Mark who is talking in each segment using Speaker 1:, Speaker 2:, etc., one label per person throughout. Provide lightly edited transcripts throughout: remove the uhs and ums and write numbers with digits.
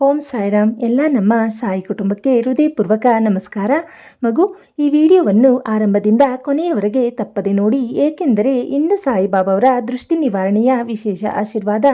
Speaker 1: ಓಂ ಸಾಯಿರಾಮ್. ಎಲ್ಲ ನಮ್ಮ ಸಾಯಿ ಕುಟುಂಬಕ್ಕೆ ಹೃದಯಪೂರ್ವಕ ನಮಸ್ಕಾರ. ಮಗು, ಈ ವಿಡಿಯೋವನ್ನು ಆರಂಭದಿಂದ ಕೊನೆಯವರೆಗೆ ತಪ್ಪದೆ ನೋಡಿ, ಏಕೆಂದರೆ ಇಂದು ಸಾಯಿಬಾಬಾವರ ದೃಷ್ಟಿ ನಿವಾರಣೆಯ ವಿಶೇಷ ಆಶೀರ್ವಾದ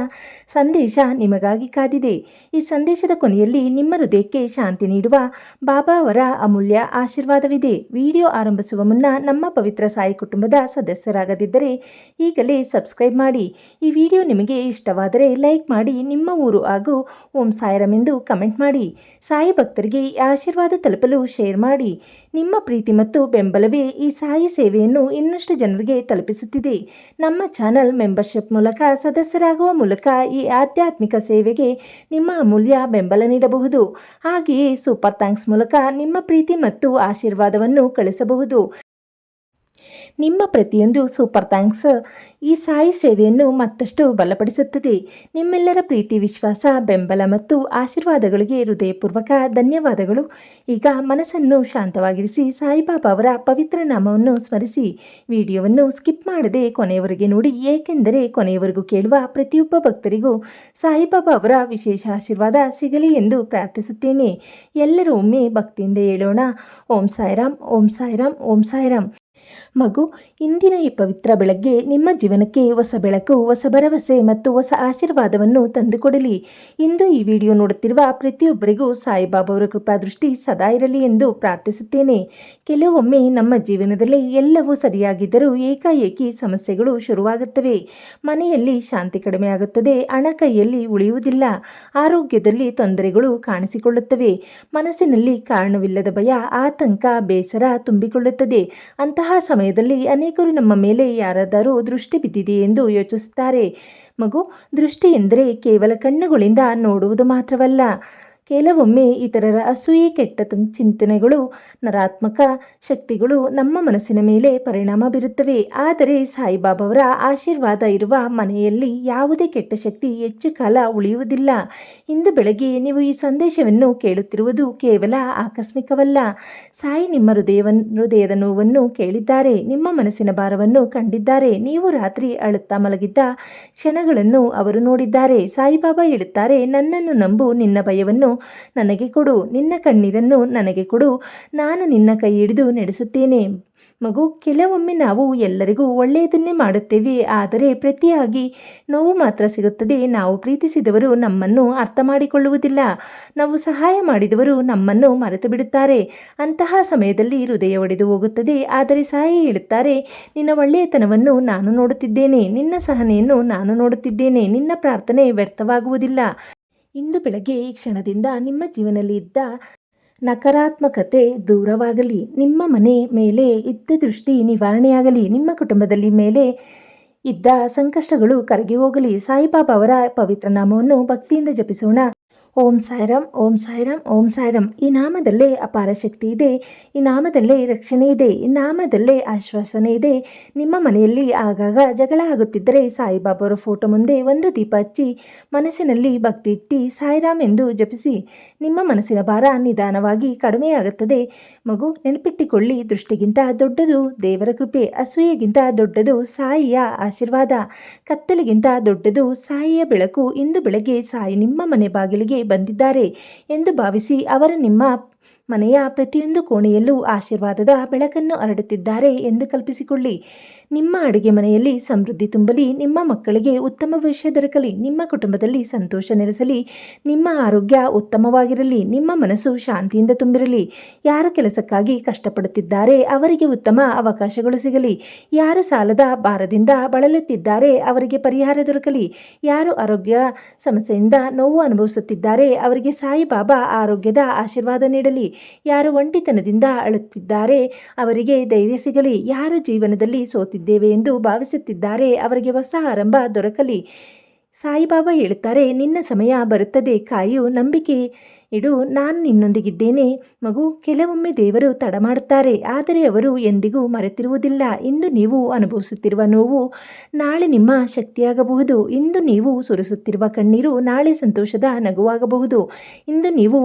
Speaker 1: ಸಂದೇಶ ನಿಮಗಾಗಿ ಕಾದಿದೆ. ಈ ಸಂದೇಶದ ಕೊನೆಯಲ್ಲಿ ನಿಮ್ಮ ಹೃದಯಕ್ಕೆ ಶಾಂತಿ ನೀಡುವ ಬಾಬಾ ಅವರ ಅಮೂಲ್ಯ ಆಶೀರ್ವಾದವಿದೆ. ವಿಡಿಯೋ ಆರಂಭಿಸುವ ಮುನ್ನ ನಮ್ಮ ಪವಿತ್ರ ಸಾಯಿ ಕುಟುಂಬದ ಸದಸ್ಯರಾಗದಿದ್ದರೆ ಈಗಲೇ ಸಬ್ಸ್ಕ್ರೈಬ್ ಮಾಡಿ. ಈ ವಿಡಿಯೋ ನಿಮಗೆ ಇಷ್ಟವಾದರೆ ಲೈಕ್ ಮಾಡಿ, ನಿಮ್ಮ ಊರು ಹಾಗೂ ಓಂ ಸಾಯಿರಾಮ್ ಎಂದು ಕಮೆಂಟ್ ಮಾಡಿ. ಸಾಯಿ ಭಕ್ತರಿಗೆ ಈ ಆಶೀರ್ವಾದ ತಲುಪಲು ಶೇರ್ ಮಾಡಿ. ನಿಮ್ಮ ಪ್ರೀತಿ ಮತ್ತು ಬೆಂಬಲವೇ ಈ ಸಾಯಿ ಸೇವೆಯನ್ನು ಇನ್ನಷ್ಟು ಜನರಿಗೆ ತಲುಪಿಸುತ್ತಿದೆ. ನಮ್ಮ ಚಾನಲ್ ಮೆಂಬರ್ಶಿಪ್ ಮೂಲಕ ಸದಸ್ಯರಾಗುವ ಮೂಲಕ ಈ ಆಧ್ಯಾತ್ಮಿಕ ಸೇವೆಗೆ ನಿಮ್ಮ ಅಮೂಲ್ಯ ಬೆಂಬಲ ನೀಡಬಹುದು. ಹಾಗೆಯೇ ಸೂಪರ್ ಥ್ಯಾಂಕ್ಸ್ ಮೂಲಕ ನಿಮ್ಮ ಪ್ರೀತಿ ಮತ್ತು ಆಶೀರ್ವಾದವನ್ನು ಕಳಿಸಬಹುದು. ನಿಮ್ಮ ಪ್ರತಿಯೊಂದು ಸೂಪರ್ ಥ್ಯಾಂಕ್ಸ್ ಈ ಸಾಯಿ ಸೇವೆಯನ್ನು ಮತ್ತಷ್ಟು ಬಲಪಡಿಸುತ್ತದೆ. ನಿಮ್ಮೆಲ್ಲರ ಪ್ರೀತಿ, ವಿಶ್ವಾಸ, ಬೆಂಬಲ ಮತ್ತು ಆಶೀರ್ವಾದಗಳಿಗೆ ಹೃದಯಪೂರ್ವಕ ಧನ್ಯವಾದಗಳು. ಈಗ ಮನಸ್ಸನ್ನು ಶಾಂತವಾಗಿರಿಸಿ ಸಾಯಿಬಾಬಾ ಅವರ ಪವಿತ್ರ ನಾಮವನ್ನು ಸ್ಮರಿಸಿ ವಿಡಿಯೋವನ್ನು ಸ್ಕಿಪ್ ಮಾಡದೆ ಕೊನೆಯವರೆಗೆ ನೋಡಿ, ಏಕೆಂದರೆ ಕೊನೆಯವರೆಗೂ ಕೇಳುವ ಪ್ರತಿಯೊಬ್ಬ ಭಕ್ತರಿಗೂ ಸಾಯಿಬಾಬಾ ಅವರ ವಿಶೇಷ ಆಶೀರ್ವಾದ ಸಿಗಲಿ ಎಂದು ಪ್ರಾರ್ಥಿಸುತ್ತೇನೆ. ಎಲ್ಲರೂ ಒಮ್ಮೆ ಭಕ್ತಿಯಿಂದ ಹೇಳೋಣ: ಓಂ ಸಾಯಿರಾಮ್, ಓಂ ಸಾಯಿರಾಮ್, ಓಂ ಸಾಯಿರಾಮ್. ಮಗು, ಇಂದಿನ ಈ ಪವಿತ್ರ ಬೆಳಗ್ಗೆ ನಿಮ್ಮ ಜೀವನಕ್ಕೆ ಹೊಸ ಬೆಳಕು, ಹೊಸ ಭರವಸೆ ಮತ್ತು ಹೊಸ ಆಶೀರ್ವಾದವನ್ನು ತಂದುಕೊಡಲಿ. ಇಂದು ಈ ವಿಡಿಯೋ ನೋಡುತ್ತಿರುವ ಪ್ರತಿಯೊಬ್ಬರಿಗೂ ಸಾಯಿಬಾಬಾ ಅವರ ಕೃಪಾ ದೃಷ್ಟಿ ಸದಾ ಇರಲಿ ಎಂದು ಪ್ರಾರ್ಥಿಸುತ್ತೇನೆ. ಕೆಲವೊಮ್ಮೆ ನಮ್ಮ ಜೀವನದಲ್ಲಿ ಎಲ್ಲವೂ ಸರಿಯಾಗಿದ್ದರೂ ಏಕಾಏಕಿ ಸಮಸ್ಯೆಗಳು ಶುರುವಾಗುತ್ತವೆ. ಮನೆಯಲ್ಲಿ ಶಾಂತಿ ಕಡಿಮೆಯಾಗುತ್ತದೆ, ಹಣ ಕೈಯಲ್ಲಿ ಉಳಿಯುವುದಿಲ್ಲ, ಆರೋಗ್ಯದಲ್ಲಿ ತೊಂದರೆಗಳು ಕಾಣಿಸಿಕೊಳ್ಳುತ್ತವೆ, ಮನಸ್ಸಿನಲ್ಲಿ ಕಾರಣವಿಲ್ಲದ ಭಯ, ಆತಂಕ, ಬೇಸರ ತುಂಬಿಕೊಳ್ಳುತ್ತದೆ. ಅಂತಹ ಸಮಯದಲ್ಲಿ ಅನೇಕರು ನಮ್ಮ ಮೇಲೆ ಯಾರಾದರೂ ದೃಷ್ಟಿ ಬಿದ್ದಿದೆ ಎಂದು ಯೋಚಿಸುತ್ತಾರೆ. ಮಗು, ದೃಷ್ಟಿ ಎಂದರೆ ಕೇವಲ ಕಣ್ಣುಗಳಿಂದ ನೋಡುವುದು ಮಾತ್ರವಲ್ಲ. ಕೆಲವೊಮ್ಮೆ ಇತರರ ಅಸೂಯೆ, ಕೆಟ್ಟ ಚಿಂತನೆಗಳು, ನಕಾರಾತ್ಮಕ ಶಕ್ತಿಗಳು ನಮ್ಮ ಮನಸ್ಸಿನ ಮೇಲೆ ಪರಿಣಾಮ ಬೀರುತ್ತವೆ. ಆದರೆ ಸಾಯಿಬಾಬಾ ಅವರ ಆಶೀರ್ವಾದ ಇರುವ ಮನೆಯಲ್ಲಿ ಯಾವುದೇ ಕೆಟ್ಟ ಶಕ್ತಿ ಹೆಚ್ಚು ಕಾಲ ಉಳಿಯುವುದಿಲ್ಲ. ಇಂದು ಬೆಳಗ್ಗೆ ನೀವು ಈ ಸಂದೇಶವನ್ನು ಕೇಳುತ್ತಿರುವುದು ಕೇವಲ ಆಕಸ್ಮಿಕವಲ್ಲ. ಸಾಯಿ ನಿಮ್ಮ ಹೃದಯದ ನೋವನ್ನು ಕೇಳಿದ್ದಾರೆ, ನಿಮ್ಮ ಮನಸ್ಸಿನ ಭಾರವನ್ನು ಕಂಡಿದ್ದಾರೆ. ನೀವು ರಾತ್ರಿ ಅಳುತ್ತಾ ಮಲಗಿದ್ದ ಕ್ಷಣಗಳನ್ನು ಅವರು ನೋಡಿದ್ದಾರೆ. ಸಾಯಿಬಾಬಾ ಹೇಳುತ್ತಾರೆ: ನನ್ನನ್ನು ನಂಬು, ನಿನ್ನ ಭಯವನ್ನು ನನಗೆ ಕೊಡು, ನಿನ್ನ ಕಣ್ಣೀರನ್ನು ನನಗೆ ಕೊಡು, ನಾನು ನಿನ್ನ ಕೈ ಹಿಡಿದು ನಡೆಸುತ್ತೇನೆ. ಮಗು, ಕೆಲವೊಮ್ಮೆ ನಾವು ಎಲ್ಲರಿಗೂ ಒಳ್ಳೆಯದನ್ನೇ ಮಾಡುತ್ತೇವೆ, ಆದರೆ ಪ್ರತಿಯಾಗಿ ನೋವು ಮಾತ್ರ ಸಿಗುತ್ತದೆ. ನಾವು ಪ್ರೀತಿಸಿದವರು ನಮ್ಮನ್ನು ಅರ್ಥ ಮಾಡಿಕೊಳ್ಳುವುದಿಲ್ಲ, ನಾವು ಸಹಾಯ ಮಾಡಿದವರು ನಮ್ಮನ್ನು ಮರೆತು ಬಿಡುತ್ತಾರೆ. ಅಂತಹ ಸಮಯದಲ್ಲಿ ಹೃದಯ ಒಡೆದು ಹೋಗುತ್ತದೆ. ಆದರೆ ಸಾಯಿ ಹೇಳುತ್ತಾರೆ: ನಿನ್ನ ಒಳ್ಳೆಯತನವನ್ನು ನಾನು ನೋಡುತ್ತಿದ್ದೇನೆ, ನಿನ್ನ ಸಹನೆಯನ್ನು ನಾನು ನೋಡುತ್ತಿದ್ದೇನೆ, ನಿನ್ನ ಪ್ರಾರ್ಥನೆ ವ್ಯರ್ಥವಾಗುವುದಿಲ್ಲ. ಇಂದು ಬೆಳಗ್ಗೆ ಈ ಕ್ಷಣದಿಂದ ನಿಮ್ಮ ಜೀವನದಲ್ಲಿ ಇದ್ದ ನಕಾರಾತ್ಮಕತೆ ದೂರವಾಗಲಿ, ನಿಮ್ಮ ಮನೆ ಮೇಲೆ ಇದ್ದ ದೃಷ್ಟಿ ನಿವಾರಣೆಯಾಗಲಿ, ನಿಮ್ಮ ಕುಟುಂಬದಲ್ಲಿ ಮೇಲೆ ಇದ್ದ ಸಂಕಷ್ಟಗಳು ಕರಗಿ ಹೋಗಲಿ. ಸಾಯಿಬಾಬಾ ಅವರ ಪವಿತ್ರ ನಾಮವನ್ನು ಭಕ್ತಿಯಿಂದ ಜಪಿಸೋಣ. ಓಂ ಸಾಯಿರಾಮ್, ಓಂ ಸಾಯಿರಾಮ್, ಓಂ ಸಾಯಿರಾಮ್. ಈ ನಾಮದಲ್ಲೇ ಅಪಾರ ಶಕ್ತಿ ಇದೆ, ಈ ನಾಮದಲ್ಲೇ ರಕ್ಷಣೆ ಇದೆ, ಈ ನಾಮದಲ್ಲೇ ಆಶ್ವಾಸನೆ ಇದೆ. ನಿಮ್ಮ ಮನೆಯಲ್ಲಿ ಆಗಾಗ ಜಗಳ ಆಗುತ್ತಿದ್ದರೆ ಸಾಯಿಬಾಬಾ ಅವರ ಫೋಟೋ ಮುಂದೆ ಒಂದು ದೀಪ ಹಚ್ಚಿ ಮನಸ್ಸಿನಲ್ಲಿ ಭಕ್ತಿ ಇಟ್ಟು ಸಾಯಿರಾಮ್ ಎಂದು ಜಪಿಸಿ. ನಿಮ್ಮ ಮನಸ್ಸಿನ ಭಾರ ನಿಧಾನವಾಗಿ ಕಡಿಮೆಯಾಗುತ್ತದೆ. ಮಗು, ನೆನಪಿಟ್ಟುಕೊಳ್ಳಿ, ದೃಷ್ಟಿಗಿಂತ ದೊಡ್ಡದು ದೇವರ ಕೃಪೆ, ಅಸೂಯೆಗಿಂತ ದೊಡ್ಡದು ಸಾಯಿಯ ಆಶೀರ್ವಾದ, ಕತ್ತಲಿಗಿಂತ ದೊಡ್ಡದು ಸಾಯಿಯ ಬೆಳಕು. ಇಂದು ಬೆಳಗ್ಗೆ ಸಾಯಿ ನಿಮ್ಮ ಮನೆ ಬಾಗಿಲಿಗೆ ಬಂದಿದ್ದಾರೆ ಎಂದು ಭಾವಿಸಿ ಅವರು ನಿಮ್ಮ ಮನೆಯ ಪ್ರತಿಯೊಂದು ಕೋಣೆಯಲ್ಲೂ ಆಶೀರ್ವಾದದ ಬೆಳಕನ್ನು ಹರಡುತ್ತಿದ್ದಾರೆ ಎಂದು ಕಲ್ಪಿಸಿಕೊಳ್ಳಿ. ನಿಮ್ಮ ಅಡುಗೆ ಮನೆಯಲ್ಲಿ ಸಮೃದ್ಧಿ ತುಂಬಲಿ, ನಿಮ್ಮ ಮಕ್ಕಳಿಗೆ ಉತ್ತಮ ಭವಿಷ್ಯ ದೊರಕಲಿ, ನಿಮ್ಮ ಕುಟುಂಬದಲ್ಲಿ ಸಂತೋಷ ನೆಲೆಸಲಿ, ನಿಮ್ಮ ಆರೋಗ್ಯ ಉತ್ತಮವಾಗಿರಲಿ, ನಿಮ್ಮ ಮನಸ್ಸು ಶಾಂತಿಯಿಂದ ತುಂಬಿರಲಿ. ಯಾರು ಕೆಲಸಕ್ಕಾಗಿ ಕಷ್ಟಪಡುತ್ತಿದ್ದಾರೆ ಅವರಿಗೆ ಉತ್ತಮ ಅವಕಾಶಗಳು ಸಿಗಲಿ, ಯಾರು ಸಾಲದ ಭಾರದಿಂದ ಬಳಲುತ್ತಿದ್ದಾರೆ ಅವರಿಗೆ ಪರಿಹಾರ ದೊರಕಲಿ, ಯಾರು ಆರೋಗ್ಯ ಸಮಸ್ಯೆಯಿಂದ ನೋವು ಅನುಭವಿಸುತ್ತಿದ್ದಾರೆ ಅವರಿಗೆ ಸಾಯಿಬಾಬಾ ಆರೋಗ್ಯದ ಆಶೀರ್ವಾದ ನೀಡಲಿ, ಯಾರು ಒಂಟಿತನದಿಂದ ಅಳುತ್ತಿದ್ದಾರೆ ಅವರಿಗೆ ಧೈರ್ಯ ಸಿಗಲಿ, ಯಾರು ಜೀವನದಲ್ಲಿ ಸೋತಿದ್ದೇವೆ ಎಂದು ಭಾವಿಸುತ್ತಿದ್ದಾರೆ ಅವರಿಗೆ ಹೊಸ ಆರಂಭ ದೊರಕಲಿ. ಸಾಯಿಬಾಬಾ ಹೇಳುತ್ತಾರೆ: ನಿನ್ನ ಸಮಯ ಬರುತ್ತದೆ, ಕಾಯು, ನಂಬಿಕೆ ಇಡು, ನಾನು ನಿನ್ನೊಂದಿಗಿದ್ದೇನೆ. ಮಗು, ಕೆಲವೊಮ್ಮೆ ದೇವರು ತಡ ಮಾಡುತ್ತಾರೆ, ಆದರೆ ಅವರು ಎಂದಿಗೂ ಮರೆತಿರುವುದಿಲ್ಲ. ಇಂದು ನೀವು ಅನುಭವಿಸುತ್ತಿರುವ ನೋವು ನಾಳೆ ನಿಮ್ಮ ಶಕ್ತಿಯಾಗಬಹುದು. ಇಂದು ನೀವು ಸುರಿಸುತ್ತಿರುವ ಕಣ್ಣೀರು ನಾಳೆ ಸಂತೋಷದ ನಗುವಾಗಬಹುದು. ಇಂದು ನೀವು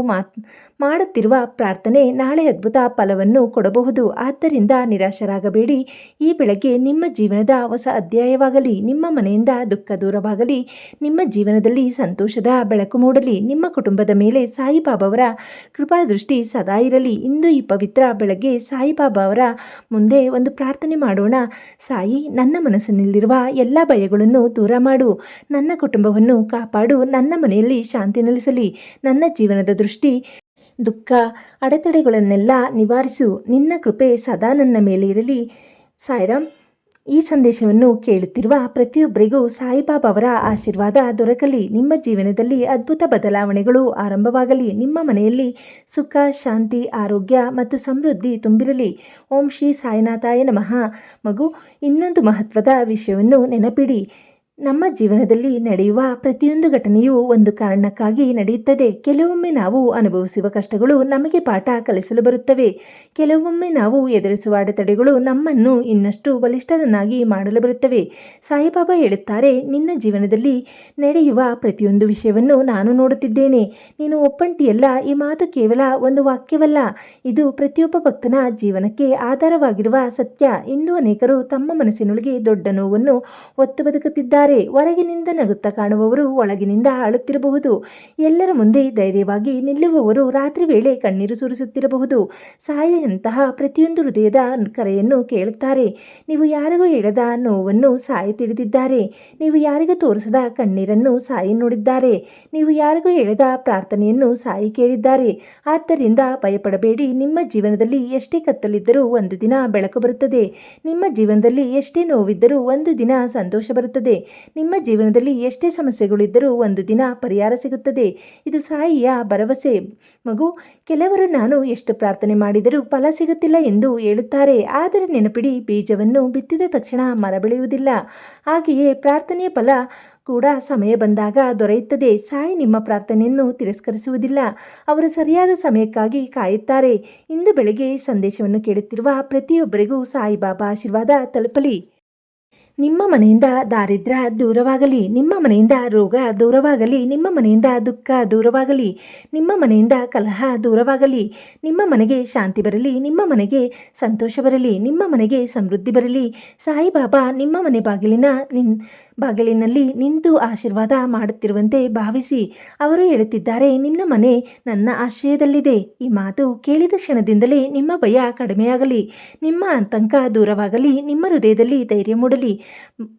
Speaker 1: ಮಾಡುತ್ತಿರುವ ಪ್ರಾರ್ಥನೆ ನಾಳೆ ಅದ್ಭುತ ಫಲವನ್ನು ಕೊಡಬಹುದು. ಆದ್ದರಿಂದ ನಿರಾಶರಾಗಬೇಡಿ. ಈ ಬೆಳಗ್ಗೆ ನಿಮ್ಮ ಜೀವನದ ಹೊಸ ಅಧ್ಯಾಯವಾಗಲಿ. ನಿಮ್ಮ ಮನೆಯಿಂದ ದುಃಖ ದೂರವಾಗಲಿ. ನಿಮ್ಮ ಜೀವನದಲ್ಲಿ ಸಂತೋಷದ ಬೆಳಕು ಮೂಡಲಿ. ನಿಮ್ಮ ಕುಟುಂಬದ ಮೇಲೆ ಸಾಯಿಬಾಬಾವರ ಕೃಪಾದೃಷ್ಟಿ ಸದಾ ಇರಲಿ. ಇಂದು ಈ ಪವಿತ್ರ ಬೆಳಗ್ಗೆ ಸಾಯಿಬಾಬಾ ಅವರ ಮುಂದೆ ಒಂದು ಪ್ರಾರ್ಥನೆ ಮಾಡೋಣ. ಸಾಯಿ, ನನ್ನ ಮನಸ್ಸಿನಲ್ಲಿರುವ ಎಲ್ಲ ಭಯಗಳನ್ನು ದೂರ ಮಾಡು. ನನ್ನ ಕುಟುಂಬವನ್ನು ಕಾಪಾಡು. ನನ್ನ ಮನೆಯಲ್ಲಿ ಶಾಂತಿ ನೆಲೆಸಲಿ. ನನ್ನ ಜೀವನದ ದೃಷ್ಟಿ ದುಃಖ ಅಡೆತಡೆಗಳನ್ನೆಲ್ಲ ನಿವಾರಿಸು. ನಿನ್ನ ಕೃಪೆ ಸದಾ ನನ್ನ ಮೇಲೆ ಇರಲಿ. ಸಾಯಿರಾಮ್. ಈ ಸಂದೇಶವನ್ನು ಕೇಳುತ್ತಿರುವ ಪ್ರತಿಯೊಬ್ಬರಿಗೂ ಸಾಯಿಬಾಬಾ ಅವರ ಆಶೀರ್ವಾದ ದೊರಕಲಿ. ನಿಮ್ಮ ಜೀವನದಲ್ಲಿ ಅದ್ಭುತ ಬದಲಾವಣೆಗಳು ಆರಂಭವಾಗಲಿ. ನಿಮ್ಮ ಮನೆಯಲ್ಲಿ ಸುಖ, ಶಾಂತಿ, ಆರೋಗ್ಯ ಮತ್ತು ಸಮೃದ್ಧಿ ತುಂಬಿರಲಿ. ಓಂ ಶ್ರೀ ಸಾಯಿನಾಥಾಯ ನಮಃ. ಮಗು, ಇನ್ನೊಂದು ಮಹತ್ವದ ವಿಷಯವನ್ನು ನೆನಪಿಡಿ. ನಮ್ಮ ಜೀವನದಲ್ಲಿ ನಡೆಯುವ ಪ್ರತಿಯೊಂದು ಘಟನೆಯೂ ಒಂದು ಕಾರಣಕ್ಕಾಗಿ ನಡೆಯುತ್ತದೆ. ಕೆಲವೊಮ್ಮೆ ನಾವು ಅನುಭವಿಸುವ ಕಷ್ಟಗಳು ನಮಗೆ ಪಾಠ ಕಲಿಸಲು ಬರುತ್ತವೆ. ಕೆಲವೊಮ್ಮೆ ನಾವು ಎದುರಿಸುವ ಅಡೆತಡೆಗಳು ನಮ್ಮನ್ನು ಇನ್ನಷ್ಟು ಬಲಿಷ್ಠರನ್ನಾಗಿ ಮಾಡಲು ಬರುತ್ತವೆ. ಸಾಯಿಬಾಬಾ ಹೇಳುತ್ತಾರೆ, ನಿನ್ನ ಜೀವನದಲ್ಲಿ ನಡೆಯುವ ಪ್ರತಿಯೊಂದು ವಿಷಯವನ್ನು ನಾನು ನೋಡುತ್ತಿದ್ದೇನೆ. ನೀನು ಒಪ್ಪಂಟಿಯಲ್ಲ. ಈ ಮಾತು ಕೇವಲ ಒಂದು ವಾಕ್ಯವಲ್ಲ, ಇದು ಪ್ರತಿಯೊಬ್ಬ ಭಕ್ತನ ಜೀವನಕ್ಕೆ ಆಧಾರವಾಗಿರುವ ಸತ್ಯ. ಇಂದು ಅನೇಕರು ತಮ್ಮ ಮನಸ್ಸಿನೊಳಗೆ ದೊಡ್ಡ ನೋವನ್ನು ಹೊತ್ತು ಬದುಕುತ್ತಿದ್ದಾರೆ. ಹೊರಗಿನಿಂದ ನಗುತ್ತಾ ಕಾಣುವವರು ಒಳಗಿನಿಂದ ಆಳುತ್ತಿರಬಹುದು. ಎಲ್ಲರ ಮುಂದೆ ಧೈರ್ಯವಾಗಿ ನಿಲ್ಲುವವರು ರಾತ್ರಿ ವೇಳೆ ಕಣ್ಣೀರು ಸುರಿಸುತ್ತಿರಬಹುದು. ಸಾಯಿಯಂತಹ ಪ್ರತಿಯೊಂದು ಹೃದಯದ ಕರೆಯನ್ನು ಕೇಳುತ್ತಾರೆ. ನೀವು ಯಾರಿಗೂ ಹೇಳದ ನೋವನ್ನು ಸಾಯಿ ತಿಳಿದಿದ್ದಾರೆ. ನೀವು ಯಾರಿಗೂ ತೋರಿಸದ ಕಣ್ಣೀರನ್ನು ಸಾಯಿ ನೋಡಿದ್ದಾರೆ. ನೀವು ಯಾರಿಗೂ ಹೇಳದ ಪ್ರಾರ್ಥನೆಯನ್ನು ಸಾಯಿ ಕೇಳಿದ್ದಾರೆ. ಆದ್ದರಿಂದ ಭಯಪಡಬೇಡಿ. ನಿಮ್ಮ ಜೀವನದಲ್ಲಿ ಎಷ್ಟೇ ಕತ್ತಲಿದ್ದರೂ ಒಂದು ದಿನ ಬೆಳಕು ಬರುತ್ತದೆ. ನಿಮ್ಮ ಜೀವನದಲ್ಲಿ ಎಷ್ಟೇ ನೋವಿದ್ದರೂ ಒಂದು ದಿನ ಸಂತೋಷ ಬರುತ್ತದೆ. ನಿಮ್ಮ ಜೀವನದಲ್ಲಿ ಎಷ್ಟೇ ಸಮಸ್ಯೆಗಳಿದ್ದರೂ ಒಂದು ದಿನ ಪರಿಹಾರ ಸಿಗುತ್ತದೆ. ಇದು ಸಾಯಿಯ ಭರವಸೆ. ಮಗು, ಕೆಲವರು ನಾನು ಎಷ್ಟು ಪ್ರಾರ್ಥನೆ ಮಾಡಿದರೂ ಫಲ ಸಿಗುತ್ತಿಲ್ಲ ಎಂದು ಹೇಳುತ್ತಾರೆ. ಆದರೆ ನೆನಪಿಡಿ, ಬೀಜವನ್ನು ಬಿತ್ತಿದ ತಕ್ಷಣ ಮರ ಬೆಳೆಯುವುದಿಲ್ಲ. ಹಾಗೆಯೇ ಪ್ರಾರ್ಥನೆಯ ಫಲ ಕೂಡ ಸಮಯ ಬಂದಾಗ ದೊರೆಯುತ್ತದೆ. ಸಾಯಿ ನಿಮ್ಮ ಪ್ರಾರ್ಥನೆಯನ್ನು ತಿರಸ್ಕರಿಸುವುದಿಲ್ಲ. ಅವರು ಸರಿಯಾದ ಸಮಯಕ್ಕಾಗಿ ಕಾಯುತ್ತಾರೆ. ಇಂದು ಬೆಳಗ್ಗೆ ಸಂದೇಶವನ್ನು ಕೇಳುತ್ತಿರುವ ಪ್ರತಿಯೊಬ್ಬರಿಗೂ ಸಾಯಿಬಾಬಾ ಆಶೀರ್ವಾದ ತಲುಪಲಿ. ನಿಮ್ಮ ಮನೆಯಿಂದ ದಾರಿದ್ರ್ಯ ದೂರವಾಗಲಿ. ನಿಮ್ಮ ಮನೆಯಿಂದ ರೋಗ ದೂರವಾಗಲಿ. ನಿಮ್ಮ ಮನೆಯಿಂದ ದುಃಖ ದೂರವಾಗಲಿ. ನಿಮ್ಮ ಮನೆಯಿಂದ ಕಲಹ ದೂರವಾಗಲಿ. ನಿಮ್ಮ ಮನೆಗೆ ಶಾಂತಿ ಬರಲಿ. ನಿಮ್ಮ ಮನೆಗೆ ಸಂತೋಷ ಬರಲಿ. ನಿಮ್ಮ ಮನೆಗೆ ಸಮೃದ್ಧಿ ಬರಲಿ. ಸಾಯಿಬಾಬಾ ನಿಮ್ಮ ಮನೆ ಬಾಗಿಲಿನಲ್ಲಿ ನಿಂತು ಆಶೀರ್ವಾದ ಮಾಡುತ್ತಿರುವಂತೆ ಭಾವಿಸಿ. ಅವರು ಹೇಳುತ್ತಿದ್ದಾರೆ, ನಿನ್ನ ಮನೆ ನನ್ನ ಆಶ್ರಯದಲ್ಲಿದೆ. ಈ ಮಾತು ಕೇಳಿದ ಕ್ಷಣದಿಂದಲೇ ನಿಮ್ಮ ಭಯ ಕಡಿಮೆಯಾಗಲಿ. ನಿಮ್ಮ ಆತಂಕ ದೂರವಾಗಲಿ. ನಿಮ್ಮ ಹೃದಯದಲ್ಲಿ ಧೈರ್ಯ ಮೂಡಲಿ.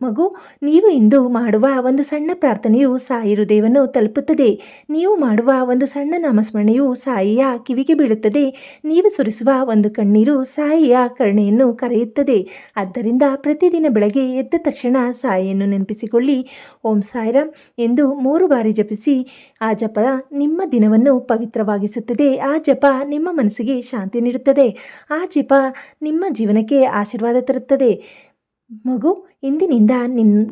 Speaker 1: ಮಗು, ನೀವು ಇಂದು ಮಾಡುವ ಒಂದು ಸಣ್ಣ ಪ್ರಾರ್ಥನೆಯು ಸಾಯಿ ಹೃದಯವನ್ನು ತಲುಪುತ್ತದೆ. ನೀವು ಮಾಡುವ ಒಂದು ಸಣ್ಣ ನಾಮಸ್ಮರಣೆಯು ಸಾಯಿಯ ಕಿವಿಗೆ ಬೀಳುತ್ತದೆ. ನೀವು ಸುರಿಸುವ ಒಂದು ಕಣ್ಣೀರು ಸಾಯಿಯ ಕರುಣೆಯನ್ನು ಕರೆಯುತ್ತದೆ. ಆದ್ದರಿಂದ ಪ್ರತಿದಿನ ಬೆಳಗ್ಗೆ ಎದ್ದ ತಕ್ಷಣ ಸಾಯಿಯನ್ನು ನೆನಪಿಸಿಕೊಳ್ಳಿ. ಓಂ ಸಾಯಿರಾಮ್ ಎಂದು 3 ಬಾರಿ ಜಪಿಸಿ. ಆ ಜಪ ನಿಮ್ಮ ದಿನವನ್ನು ಪವಿತ್ರವಾಗಿಸುತ್ತದೆ. ಆ ಜಪ ನಿಮ್ಮ ಮನಸ್ಸಿಗೆ ಶಾಂತಿ ನೀಡುತ್ತದೆ. ಆ ಜಪ ನಿಮ್ಮ ಜೀವನಕ್ಕೆ ಆಶೀರ್ವಾದ ತರುತ್ತದೆ. ಮಗು, ಇಂದಿನಿಂದ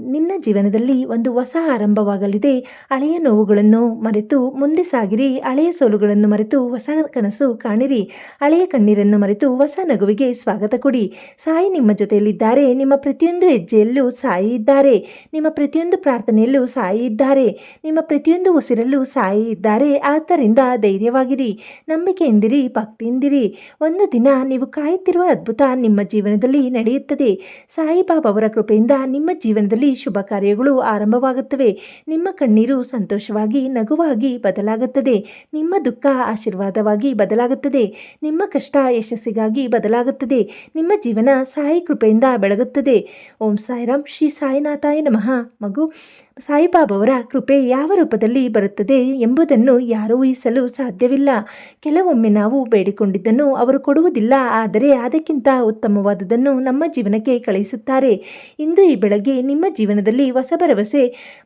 Speaker 1: ನಿನ್ನ ಜೀವನದಲ್ಲಿ ಒಂದು ಹೊಸ ಆರಂಭವಾಗಲಿದೆ. ಹಳೆಯ ನೋವುಗಳನ್ನು ಮರೆತು ಮುಂದೆ ಸಾಗಿರಿ. ಹಳೆಯ ಸೋಲುಗಳನ್ನು ಮರೆತು ಹೊಸ ಕನಸು ಕಾಣಿರಿ. ಹಳೆಯ ಕಣ್ಣೀರನ್ನು ಮರೆತು ಹೊಸ ನಗುವಿಗೆ ಸ್ವಾಗತ ಕೊಡಿ. ಸಾಯಿ ನಿಮ್ಮ ಜೊತೆಯಲ್ಲಿದ್ದಾರೆ. ನಿಮ್ಮ ಪ್ರತಿಯೊಂದು ಹೆಜ್ಜೆಯಲ್ಲೂ ಸಾಯಿ ಇದ್ದಾರೆ. ನಿಮ್ಮ ಪ್ರತಿಯೊಂದು ಪ್ರಾರ್ಥನೆಯಲ್ಲೂ ಸಾಯಿ ಇದ್ದಾರೆ. ನಿಮ್ಮ ಪ್ರತಿಯೊಂದು ಉಸಿರಲ್ಲೂ ಸಾಯಿ ಇದ್ದಾರೆ. ಆದ್ದರಿಂದ ಧೈರ್ಯವಾಗಿರಿ, ನಂಬಿಕೆಯಿಂದಿರಿ, ಭಕ್ತಿಯಿಂದಿರಿ. ಒಂದು ದಿನ ನೀವು ಕಾಯುತ್ತಿರುವ ಅದ್ಭುತ ನಿಮ್ಮ ಜೀವನದಲ್ಲಿ ನಡೆಯುತ್ತದೆ. ಸಾಯಿಬಾಬಾ ಅವರ ಕೃಪೆಯಿಂದ ನಿಮ್ಮ ಜೀವನದಲ್ಲಿ ಶುಭ ಕಾರ್ಯಗಳು ಆರಂಭವಾಗುತ್ತವೆ. ನಿಮ್ಮ ಕಣ್ಣೀರು ಸಂತೋಷವಾಗಿ ನಗುವಾಗಿ ಬದಲಾಗುತ್ತದೆ. ನಿಮ್ಮ ದುಃಖ ಆಶೀರ್ವಾದವಾಗಿ ಬದಲಾಗುತ್ತದೆ. ನಿಮ್ಮ ಕಷ್ಟ ಯಶಸ್ಸಿಗಾಗಿ ಬದಲಾಗುತ್ತದೆ. ನಿಮ್ಮ ಜೀವನ ಸಾಯಿ ಕೃಪೆಯಿಂದ ಬೆಳಗುತ್ತದೆ. ಓಂ ಸಾಯಿರಾಮ್. ಶ್ರೀ ಸಾಯಿನಾಥಾಯ ನಮಃ. ಮಗು, ಸಾಯಿಬಾಬಾ ಅವರ ಕೃಪೆ ಯಾವ ರೂಪದಲ್ಲಿ ಬರುತ್ತದೆ ಎಂಬುದನ್ನು ಯಾರೂ ಊಹಿಸಲು ಸಾಧ್ಯವಿಲ್ಲ. ಕೆಲವೊಮ್ಮೆ ನಾವು ಬೇಡಿಕೊಂಡಿದ್ದನ್ನು ಅವರು ಕೊಡುವುದಿಲ್ಲ, ಆದರೆ ಅದಕ್ಕಿಂತ ಉತ್ತಮವಾದುದನ್ನು ನಮ್ಮ ಜೀವನಕ್ಕೆ ಕಳುಹಿಸುತ್ತಾರೆ. ತಿಳಿಸುತ್ತಾರೆ. ಇಂದು ಈ ಬೆಳಗ್ಗೆ ನಿಮ್ಮ ಜೀವನದಲ್ಲಿ ಹೊಸ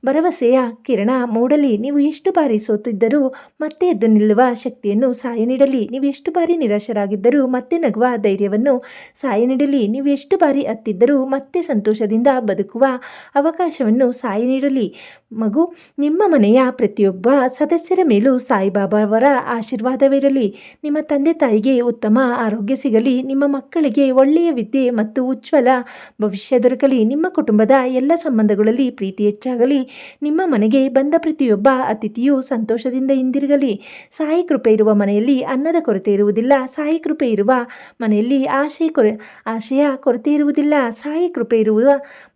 Speaker 1: ಭರವಸೆಯ ಕಿರಣ ಮೂಡಲಿ. ನೀವು ಎಷ್ಟು ಬಾರಿ ಸೋತಿದ್ದರೂ ಮತ್ತೆ ಎದ್ದು ನಿಲ್ಲುವ ಶಕ್ತಿಯನ್ನು ಸಾಯ ನೀಡಲಿ. ನೀವು ಎಷ್ಟು ಬಾರಿ ನಿರಾಶರಾಗಿದ್ದರೂ ಮತ್ತೆ ನಗುವ ಧೈರ್ಯವನ್ನು ಸಾಯ ನೀಡಲಿ. ನೀವು ಎಷ್ಟು ಬಾರಿ ಅತ್ತಿದ್ದರೂ ಮತ್ತೆ ಸಂತೋಷದಿಂದ ಬದುಕುವ ಅವಕಾಶವನ್ನು ಸಾಯ ನೀಡಲಿ. ಮಗು, ನಿಮ್ಮ ಮನೆಯ ಪ್ರತಿಯೊಬ್ಬ ಸದಸ್ಯರ ಮೇಲೂ ಸಾಯಿಬಾಬಾವರ ಆಶೀರ್ವಾದವಿರಲಿ. ನಿಮ್ಮ ತಂದೆ ತಾಯಿಗೆ ಉತ್ತಮ ಆರೋಗ್ಯ ಸಿಗಲಿ. ನಿಮ್ಮ ಮಕ್ಕಳಿಗೆ ಒಳ್ಳೆಯ ವಿದ್ಯೆ ಮತ್ತು ಉಜ್ವಲ ಭವಿಷ್ಯ ದೊರಕಲಿ. ನಿಮ್ಮ ಕುಟುಂಬದ ಎಲ್ಲ ಸಂಬಂಧಗಳಲ್ಲಿ ಪ್ರೀತಿ ಹೆಚ್ಚಾಗಲಿ. ನಿಮ್ಮ ಮನೆಗೆ ಬಂದ ಪ್ರತಿಯೊಬ್ಬ ಅತಿಥಿಯು ಸಂತೋಷದಿಂದ ಹಿಂದಿರುಗಲಿ. ಸಾಯಿ ಕೃಪೆ ಇರುವ ಮನೆಯಲ್ಲಿ ಅನ್ನದ ಕೊರತೆ ಇರುವುದಿಲ್ಲ. ಸಾಯಿ ಕೃಪೆ ಇರುವ ಮನೆಯಲ್ಲಿ ಆಶೆಯ ಕೊರತೆ ಇರುವುದಿಲ್ಲ. ಸಾಯಿ ಕೃಪೆ ಇರುವ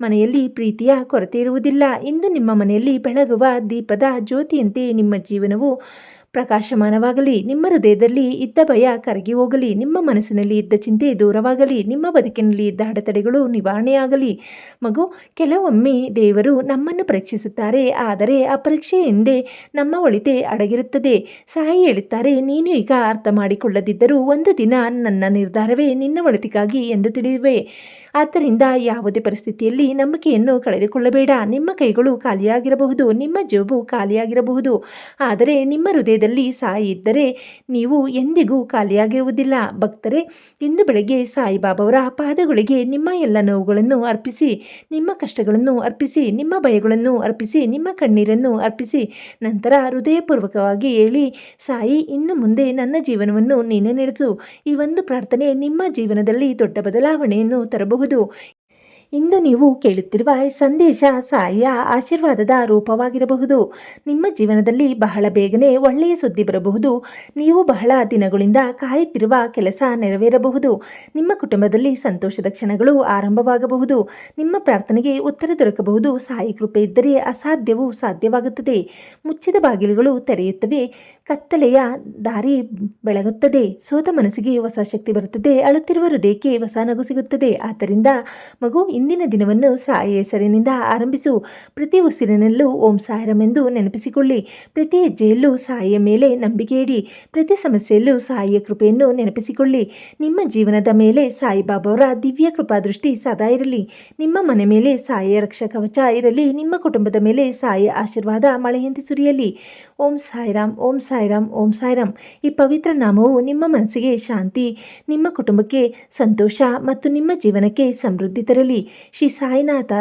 Speaker 1: ಮನೆಯಲ್ಲಿ ಪ್ರೀತಿಯ ಕೊರತೆ ಇರುವುದಿಲ್ಲ. ಇಂದು ನಿಮ್ಮ ಮನೆಯಲ್ಲಿ ಬೆಳಗುವ ದೀಪದ ಜ್ಯೋತಿಯಂತೆ ನಿಮ್ಮ ಜೀವನವು ಪ್ರಕಾಶಮಾನವಾಗಲಿ. ನಿಮ್ಮ ಹೃದಯದಲ್ಲಿ ಇದ್ದ ಭಯ ಕರಗಿ ಹೋಗಲಿ. ನಿಮ್ಮ ಮನಸ್ಸಿನಲ್ಲಿ ಇದ್ದ ಚಿಂತೆ ದೂರವಾಗಲಿ. ನಿಮ್ಮ ಬದುಕಿನಲ್ಲಿ ಇದ್ದ ಅಡೆತಡೆಗಳು ನಿವಾರಣೆಯಾಗಲಿ. ಮಗು, ಕೆಲವೊಮ್ಮೆ ದೇವರು ನಮ್ಮನ್ನು ಪರೀಕ್ಷಿಸುತ್ತಾರೆ, ಆದರೆ ಆ ಪರೀಕ್ಷೆ ಹಿಂದೆ ನಮ್ಮ ಒಳಿತೆ ಅಡಗಿರುತ್ತದೆ. ಸಾಯಿ ಹೇಳುತ್ತಾರೆ, ನೀನು ಈಗ ಅರ್ಥ ಮಾಡಿಕೊಳ್ಳದಿದ್ದರೂ ಒಂದು ದಿನ ನನ್ನ ನಿರ್ಧಾರವೇ ನಿನ್ನ ಒಳಿತಿಗಾಗಿ ಎಂದು ತಿಳಿಯುವೆ. ಆದ್ದರಿಂದ ಯಾವುದೇ ಪರಿಸ್ಥಿತಿಯಲ್ಲಿ ನಂಬಿಕೆಯನ್ನು ಕಳೆದುಕೊಳ್ಳಬೇಡ. ನಿಮ್ಮ ಕೈಗಳು ಖಾಲಿಯಾಗಿರಬಹುದು, ನಿಮ್ಮ ಜೇಬು ಖಾಲಿಯಾಗಿರಬಹುದು, ಆದರೆ ನಿಮ್ಮ ಹೃದಯದಲ್ಲಿ ಸಾಯಿ ಇದ್ದರೆ ನೀವು ಎಂದಿಗೂ ಖಾಲಿಯಾಗಿರುವುದಿಲ್ಲ. ಭಕ್ತರೇ, ಇಂದು ಬೆಳಗ್ಗೆ ಸಾಯಿಬಾಬಾವರ ಪಾದಗಳಿಗೆ ನಿಮ್ಮ ಎಲ್ಲ ನೋವುಗಳನ್ನು ಅರ್ಪಿಸಿ, ನಿಮ್ಮ ಕಷ್ಟಗಳನ್ನು ಅರ್ಪಿಸಿ, ನಿಮ್ಮ ಭಯಗಳನ್ನು ಅರ್ಪಿಸಿ, ನಿಮ್ಮ ಕಣ್ಣೀರನ್ನು ಅರ್ಪಿಸಿ, ನಂತರ ಹೃದಯಪೂರ್ವಕವಾಗಿ ಹೇಳಿ, ಸಾಯಿ, ಇನ್ನು ಮುಂದೆ ನನ್ನ ಜೀವನವನ್ನು ನೀನೇ ನಡೆಸು. ಈ ಒಂದು ಪ್ರಾರ್ಥನೆ ನಿಮ್ಮ ಜೀವನದಲ್ಲಿ ದೊಡ್ಡ ಬದಲಾವಣೆಯನ್ನು ತರಬಹುದು. ಇಂದು ನೀವು ಕೇಳುತ್ತಿರುವ ಸಂದೇಶ ಸಾಯಿಯ ಆಶೀರ್ವಾದದ ರೂಪವಾಗಿರಬಹುದು. ನಿಮ್ಮ ಜೀವನದಲ್ಲಿ ಬಹಳ ಬೇಗನೆ ಒಳ್ಳೆಯ ಸುದ್ದಿ ಬರಬಹುದು. ನೀವು ಬಹಳ ದಿನಗಳಿಂದ ಕಾಯುತ್ತಿರುವ ಕೆಲಸ ನೆರವೇರಬಹುದು. ನಿಮ್ಮ ಕುಟುಂಬದಲ್ಲಿ ಸಂತೋಷದ ಕ್ಷಣಗಳು ಆರಂಭವಾಗಬಹುದು. ನಿಮ್ಮ ಪ್ರಾರ್ಥನೆಗೆ ಉತ್ತರ ದೊರಕಬಹುದು. ಸಾಯಿ ಕೃಪೆ ಇದ್ದರೆ ಅಸಾಧ್ಯವು ಸಾಧ್ಯವಾಗುತ್ತದೆ. ಮುಚ್ಚಿದ ಬಾಗಿಲುಗಳು ತೆರೆಯುತ್ತವೆ. ಕತ್ತಲೆಯ ದಾರಿ ಬೆಳಗುತ್ತದೆ. ಸೋತ ಮನಸ್ಸಿಗೆ ಹೊಸ ಶಕ್ತಿ ಬರುತ್ತದೆ. ಅಳುತ್ತಿರುವ ಹೃದಯಕ್ಕೆ ಹೊಸ ನಗು ಸಿಗುತ್ತದೆ. ಆದ್ದರಿಂದ ಮಗು, ಇಂದಿನ ದಿನವನ್ನು ಸಾಯಿ ಹೆಸರಿನಿಂದ ಆರಂಭಿಸು. ಪ್ರತಿ ಉಸಿರಿನಲ್ಲೂ ಓಂ ಸಾಯಿರಾಮ್ ಎಂದು ನೆನಪಿಸಿಕೊಳ್ಳಿ. ಪ್ರತಿ ಹೆಜ್ಜೆಯಲ್ಲೂ ಸಾಯಿಯ ಮೇಲೆ ನಂಬಿಕೆ ಇಡಿ. ಪ್ರತಿ ಸಮಸ್ಯೆಯಲ್ಲೂ ಸಾಯಿಯ ಕೃಪೆಯನ್ನು ನೆನಪಿಸಿಕೊಳ್ಳಿ. ನಿಮ್ಮ ಜೀವನದ ಮೇಲೆ ಸಾಯಿಬಾಬಾವರ ದಿವ್ಯ ಕೃಪಾ ದೃಷ್ಟಿ ಸದಾ ಇರಲಿ. ನಿಮ್ಮ ಮನೆ ಮೇಲೆ ಸಾಯಿಯ ರಕ್ಷಾ ಕವಚ ಇರಲಿ. ನಿಮ್ಮ ಕುಟುಂಬದ ಮೇಲೆ ಸಾಯಿಯ ಆಶೀರ್ವಾದ ಮಳೆಯಂತೆ ಸುರಿಯಲಿ. ಓಂ ಸಾಯಿರಾಮ್, ಓಂ ಸಾಯಿರಾಮ್, ಓಂ ಸಾಯಿರಾಮ್. ಈ ಪವಿತ್ರ ನಾಮವು ನಿಮ್ಮ ಮನಸ್ಸಿಗೆ ಶಾಂತಿ, ನಿಮ್ಮ ಕುಟುಂಬಕ್ಕೆ ಸಂತೋಷ ಮತ್ತು ನಿಮ್ಮ ಜೀವನಕ್ಕೆ ಸಮೃದ್ಧಿ ತರಲಿ. ಶ್ರೀ ಸಾಯಿನಾಥ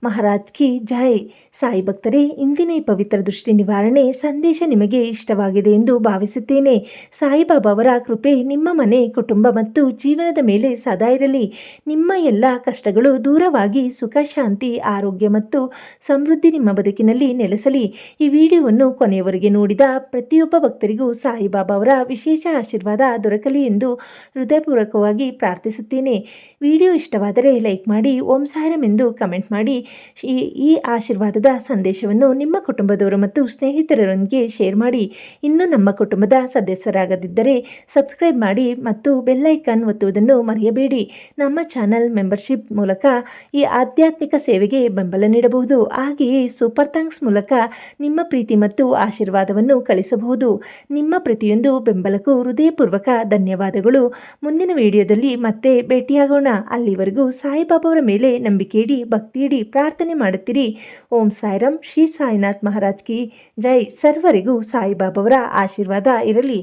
Speaker 1: ಮಹಾರಾಜ್ ಕಿ ಜೈ. ಸಾಯಿ ಭಕ್ತರೇ, ಇಂದಿನ ಈ ಪವಿತ್ರ ದೃಷ್ಟಿ ನಿವಾರಣೆ ಸಂದೇಶ ನಿಮಗೆ ಇಷ್ಟವಾಗಿದೆ ಎಂದು ಭಾವಿಸುತ್ತೇನೆ. ಸಾಯಿಬಾಬಾವರ ಕೃಪೆ ನಿಮ್ಮ ಮನೆ, ಕುಟುಂಬ ಮತ್ತು ಜೀವನದ ಮೇಲೆ ಸದಾ ಇರಲಿ. ನಿಮ್ಮ ಎಲ್ಲ ಕಷ್ಟಗಳು ದೂರವಾಗಿ ಸುಖ, ಶಾಂತಿ, ಆರೋಗ್ಯ ಮತ್ತು ಸಮೃದ್ಧಿ ನಿಮ್ಮ ಬದುಕಿನಲ್ಲಿ ನೆಲೆಸಲಿ. ಈ ವಿಡಿಯೋವನ್ನು ಕೊನೆಯವರೆಗೆ ನೋಡಿದ ಪ್ರತಿಯೊಬ್ಬ ಭಕ್ತರಿಗೂ ಸಾಯಿಬಾಬಾವರ ವಿಶೇಷ ಆಶೀರ್ವಾದ ದೊರಕಲಿ ಎಂದು ಹೃದಯಪೂರ್ವಕವಾಗಿ ಪ್ರಾರ್ಥಿಸುತ್ತೇನೆ. ವಿಡಿಯೋ ಇಷ್ಟವಾದರೆ ಲೈಕ್ ಮಾಡಿ, ಓಂ ಸಾಯಿರಾಮ್ ಎಂದು ಕಮೆಂಟ್ ಮಾಡಿ. ಈ ಆಶೀರ್ವಾದದ ಸಂದೇಶವನ್ನು ನಿಮ್ಮ ಕುಟುಂಬದವರು ಮತ್ತು ಸ್ನೇಹಿತರೊಂದಿಗೆ ಶೇರ್ ಮಾಡಿ. ಇನ್ನೂ ನಮ್ಮ ಕುಟುಂಬದ ಸದಸ್ಯರಾಗದಿದ್ದರೆ ಸಬ್ಸ್ಕ್ರೈಬ್ ಮಾಡಿ ಮತ್ತು ಬೆಲ್ ಐಕಾನ್ ಒತ್ತುವುದನ್ನು ಮರೆಯಬೇಡಿ. ನಮ್ಮ ಚಾನಲ್ ಮೆಂಬರ್ಶಿಪ್ ಮೂಲಕ ಈ ಆಧ್ಯಾತ್ಮಿಕ ಸೇವೆಗೆ ಬೆಂಬಲ ನೀಡಬಹುದು. ಹಾಗೆಯೇ ಸೂಪರ್ ಥ್ಯಾಂಕ್ಸ್ ಮೂಲಕ ನಿಮ್ಮ ಪ್ರೀತಿ ಮತ್ತು ಆಶೀರ್ವಾದವನ್ನು ಕಳಿಸಬಹುದು. ನಿಮ್ಮ ಪ್ರತಿಯೊಂದು ಬೆಂಬಲಕ್ಕೂ ಹೃದಯಪೂರ್ವಕ ಧನ್ಯವಾದಗಳು. ಮುಂದಿನ ವಿಡಿಯೋದಲ್ಲಿ ಮತ್ತೆ ಭೇಟಿಯಾಗೋಣ. ಅಲ್ಲಿವರೆಗೂ ಸಾಯಿಬಾಬಾವರ ಮೇಲೆ ನಂಬಿಕೆ ಇಡಿ, ಭಕ್ತಿ ಇಡಿ, ಪ್ರಾರ್ಥನೆ ಮಾಡುತ್ತೀರಿ. ಓಂ ಸಾಯಿರಾಮ್. ಶ್ರೀ ಸಾಯಿನಾಥ್ ಮಹಾರಾಜ್ ಕಿ ಜೈ. ಸರ್ವರಿಗೂ ಸಾಯಿಬಾಬಾವರ ಆಶೀರ್ವಾದ ಇರಲಿ.